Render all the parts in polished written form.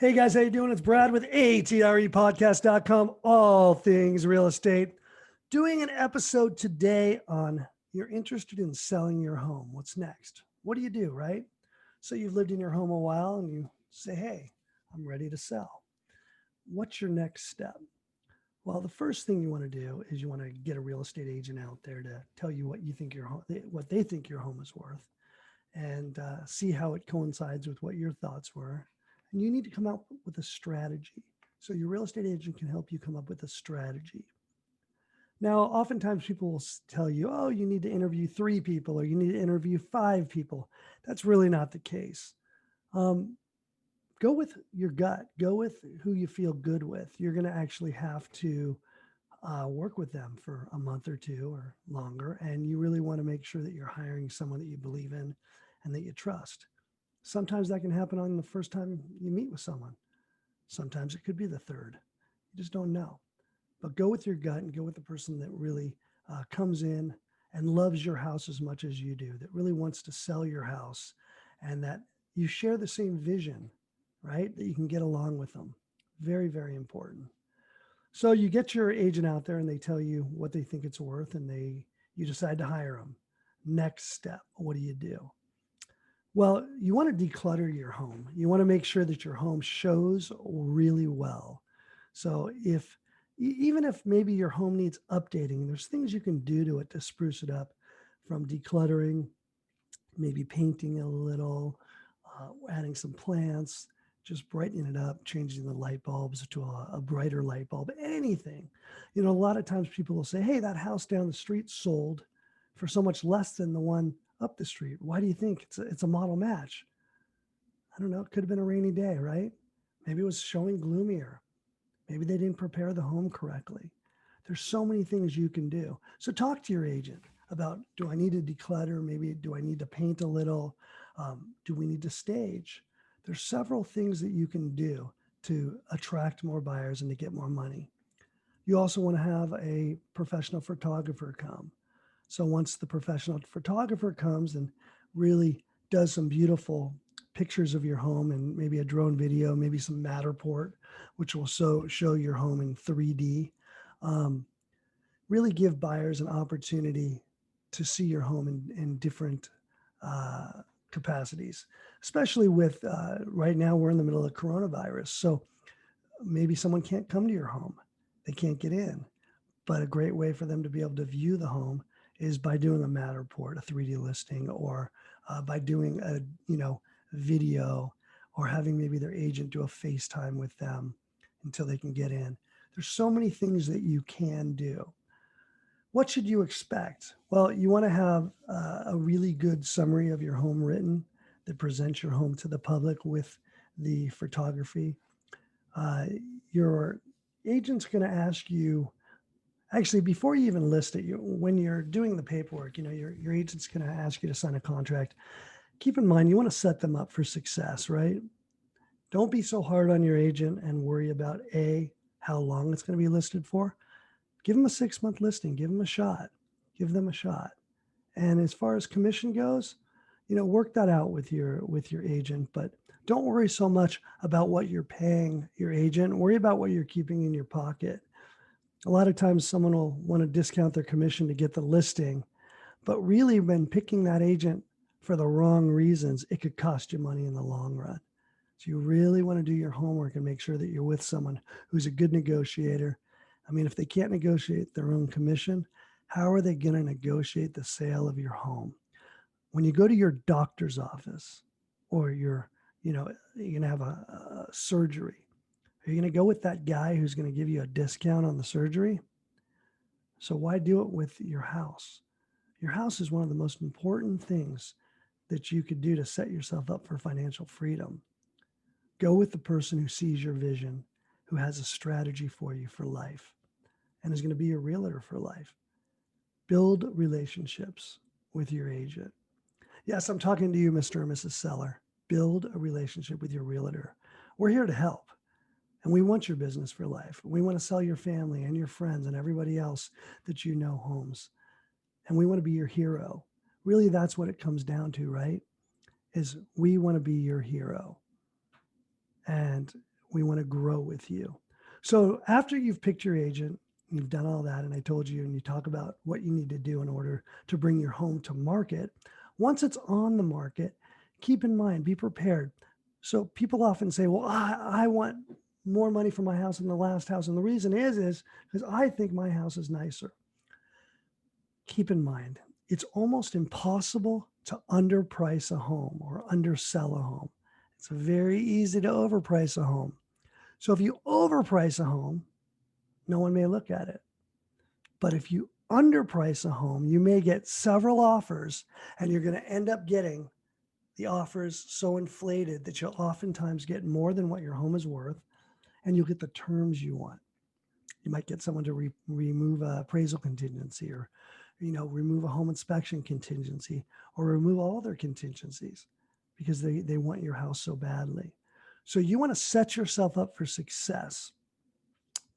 Hey guys, how you doing? It's Brad with ATRE Podcast.com, all things real estate. Doing an episode today on you're interested in selling your home. What's next? What do you do, right? So you've lived in your home a while and you say, hey, I'm ready to sell. What's your next step? Well, the first thing you want to do is you want to get a real estate agent out there to tell you what you think your home, what they think your home is worth, and see how it coincides with what your thoughts were. And you need to come up with a strategy. So your real estate agent can help you come up with a strategy. Now, oftentimes people will tell you, oh, you need to interview 3 people or you need to interview 5 people. That's really not the case. Go with your gut. Go with who you feel good with. You're going to actually have to work with them for a month or 2 or longer. And you really want to make sure that you're hiring someone that you believe in and that you trust. Sometimes that can happen on the first time you meet with someone. Sometimes it could be the third. You just don't know. But go with your gut and go with the person that really comes in and loves your house as much as you do, that really wants to sell your house and that you share the same vision, right? That you can get along with them. Very, very important. So you get your agent out there and they tell you what they think it's worth and you decide to hire them. Next step, what do you do? Well, you want to declutter your home. You want to make sure that your home shows really well. So even if maybe your home needs updating, there's things you can do to it to spruce it up, from decluttering, maybe painting a little, adding some plants, just brightening it up, changing the light bulbs to a brighter light bulb, anything. You know, a lot of times people will say, hey, that house down the street sold for so much less than the one up the street. Why do you think it's a model match? I don't know. It could have been a rainy day, right? Maybe it was showing gloomier. Maybe they didn't prepare the home correctly. There's so many things you can do. So talk to your agent about, do I need to declutter? Maybe do I need to paint a little? Do we need to stage? There's several things that you can do to attract more buyers and to get more money. You also want to have a professional photographer come. So once the professional photographer comes and really does some beautiful pictures of your home and maybe a drone video, maybe some Matterport, which will show your home in 3D, really give buyers an opportunity to see your home in different capacities, especially with right now we're in the middle of coronavirus. So maybe someone can't come to your home. They can't get in. But a great way for them to be able to view the home is by doing a Matterport, a 3D listing, or by doing a video, or having maybe their agent do a FaceTime with them until they can get in. There's so many things that you can do. What should you expect? Well, you want to have a really good summary of your home written that presents your home to the public with the photography. Your agent's going to ask you, actually, before you even list it, when you're doing the paperwork, your agent's going to ask you to sign a contract. Keep in mind, you want to set them up for success, right? Don't be so hard on your agent and worry about how long it's going to be listed for. Give them a 6-month listing. Give them a shot. Give them a shot. And as far as commission goes, work that out with your agent, but don't worry so much about what you're paying your agent. Worry about what you're keeping in your pocket. A lot of times someone will want to discount their commission to get the listing, but really when picking that agent for the wrong reasons, it could cost you money in the long run. So you really want to do your homework and make sure that you're with someone who's a good negotiator. I mean, if they can't negotiate their own commission, how are they going to negotiate the sale of your home? When you go to your doctor's office or you're going to have a surgery, are you going to go with that guy who's going to give you a discount on the surgery? So why do it with your house? Your house is one of the most important things that you could do to set yourself up for financial freedom. Go with the person who sees your vision, who has a strategy for you for life, and is going to be your realtor for life. Build relationships with your agent. Yes, I'm talking to you, Mr. or Mrs. Seller. Build a relationship with your realtor. We're here to help. And we want your business for life. We want to sell your family and your friends and everybody else that you know homes. And we want to be your hero. Really, that's what it comes down to, right? Is we want to be your hero. and we want to grow with you. So after you've picked your agent, you've done all that, and I told you, and you talk about what you need to do in order to bring your home to market. Once it's on the market, keep in mind, be prepared. So people often say, well, I want more money for my house than the last house. And the reason is because I think my house is nicer. Keep in mind, it's almost impossible to underprice a home or undersell a home. It's very easy to overprice a home. So if you overprice a home, no one may look at it. But if you underprice a home, you may get several offers, and you're going to end up getting the offers so inflated that you'll oftentimes get more than what your home is worth, and you'll get the terms you want. You might get someone to remove a appraisal contingency, or remove a home inspection contingency, or remove all their contingencies because they want your house so badly. So you want to set yourself up for success.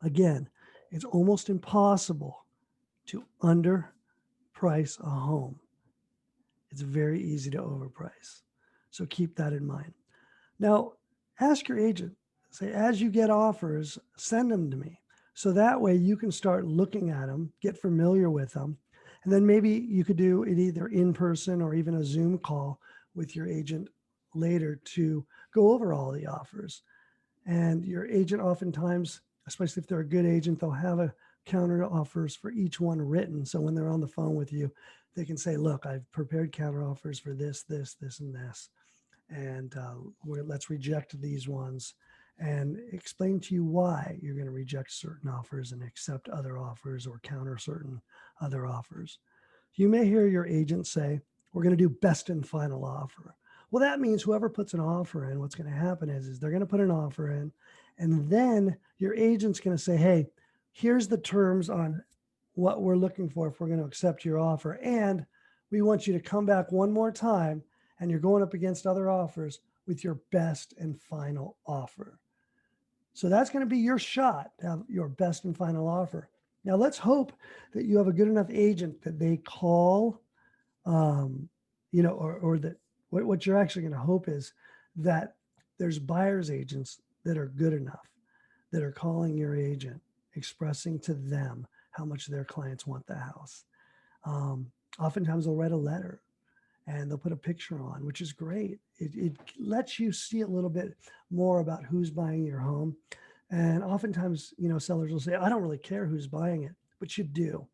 Again, it's almost impossible to underprice a home. It's very easy to overprice. So keep that in mind. Now, ask your agent, say, as you get offers, send them to me. So that way you can start looking at them, get familiar with them. And then maybe you could do it either in person or even a Zoom call with your agent later to go over all the offers. And your agent oftentimes, especially if they're a good agent, they'll have a counter offers for each one written. So when they're on the phone with you, they can say, look, I've prepared counter offers for this, this, this, and this. And let's reject these ones, and explain to you why you're going to reject certain offers and accept other offers or counter certain other offers. You may hear your agent say, we're going to do best and final offer. Well, that means whoever puts an offer in, what's going to happen is they're going to put an offer in, and then your agent's going to say, hey, here's the terms on what we're looking for if we're going to accept your offer. And we want you to come back one more time, and you're going up against other offers with your best and final offer. So that's going to be your shot to have your best and final offer. Now, let's hope that you have a good enough agent that they call, or that what you're actually going to hope is that there's buyer's agents that are good enough, that are calling your agent, expressing to them how much their clients want the house. Oftentimes they'll write a letter and they'll put a picture on, which is great. It lets you see a little bit more about who's buying your home. And oftentimes, sellers will say, I don't really care who's buying it, but you do.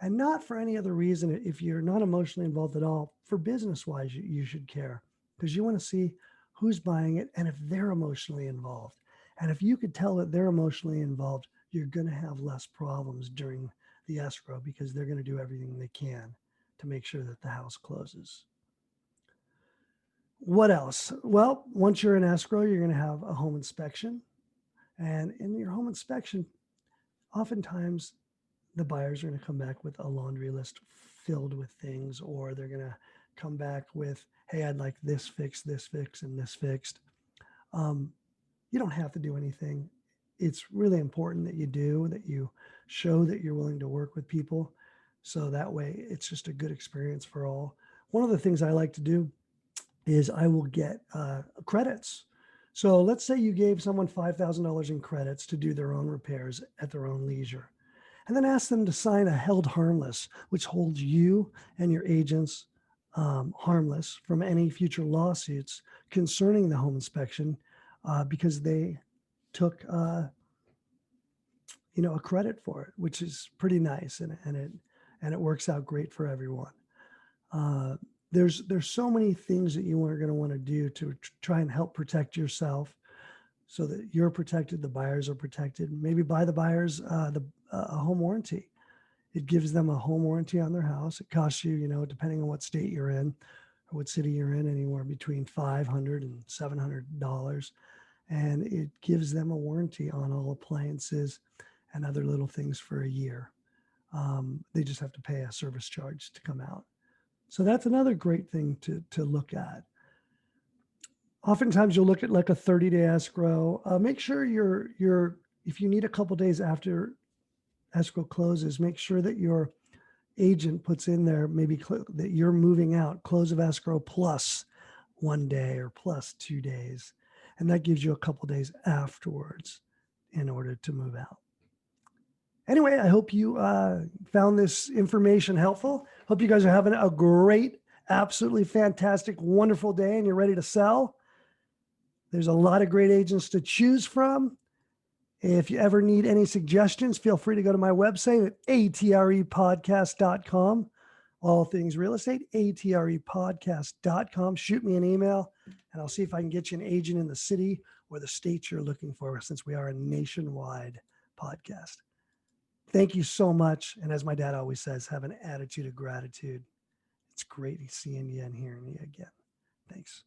And not for any other reason. If you're not emotionally involved at all, for business-wise, you should care, because you want to see who's buying it and if they're emotionally involved. And if you could tell that they're emotionally involved, you're going to have less problems during the escrow, because they're going to do everything they can to make sure that the house closes. What else? Well, once you're in escrow, you're going to have a home inspection. And in your home inspection, oftentimes the buyers are going to come back with a laundry list filled with things, or they're going to come back with, hey, I'd like this fixed, and this fixed. You don't have to do anything. It's really important that you show that you're willing to work with people. So that way it's just a good experience for all. One of the things I like to do is I will get credits. So let's say you gave someone $5,000 in credits to do their own repairs at their own leisure, and then ask them to sign a held harmless, which holds you and your agents harmless from any future lawsuits concerning the home inspection, because they took a credit for it, which is pretty nice, and it works out great for everyone. There's so many things that you are going to want to do to try and help protect yourself, so that you're protected, the buyers are protected. Maybe buy the buyers a home warranty. It gives them a home warranty on their house. It costs you, depending on what state you're in or what city you're in, anywhere between $500 and $700. And it gives them a warranty on all appliances and other little things for a year. They just have to pay a service charge to come out. So that's another great thing to look at. Oftentimes you'll look at like a 30-day escrow. Make sure if you need a couple days after escrow closes, make sure that your agent puts in there maybe that you're moving out, close of escrow plus 1 day or plus 2 days. And that gives you a couple days afterwards in order to move out. Anyway, I hope you found this information helpful. Hope you guys are having a great, absolutely fantastic, wonderful day and you're ready to sell. There's a lot of great agents to choose from. If you ever need any suggestions, feel free to go to my website at ATREPodcast.com. All things real estate, ATREPodcast.com. Shoot me an email and I'll see if I can get you an agent in the city or the state you're looking for, since we are a nationwide podcast. Thank you so much. And as my dad always says, have an attitude of gratitude. It's great seeing you and hearing you again. Thanks.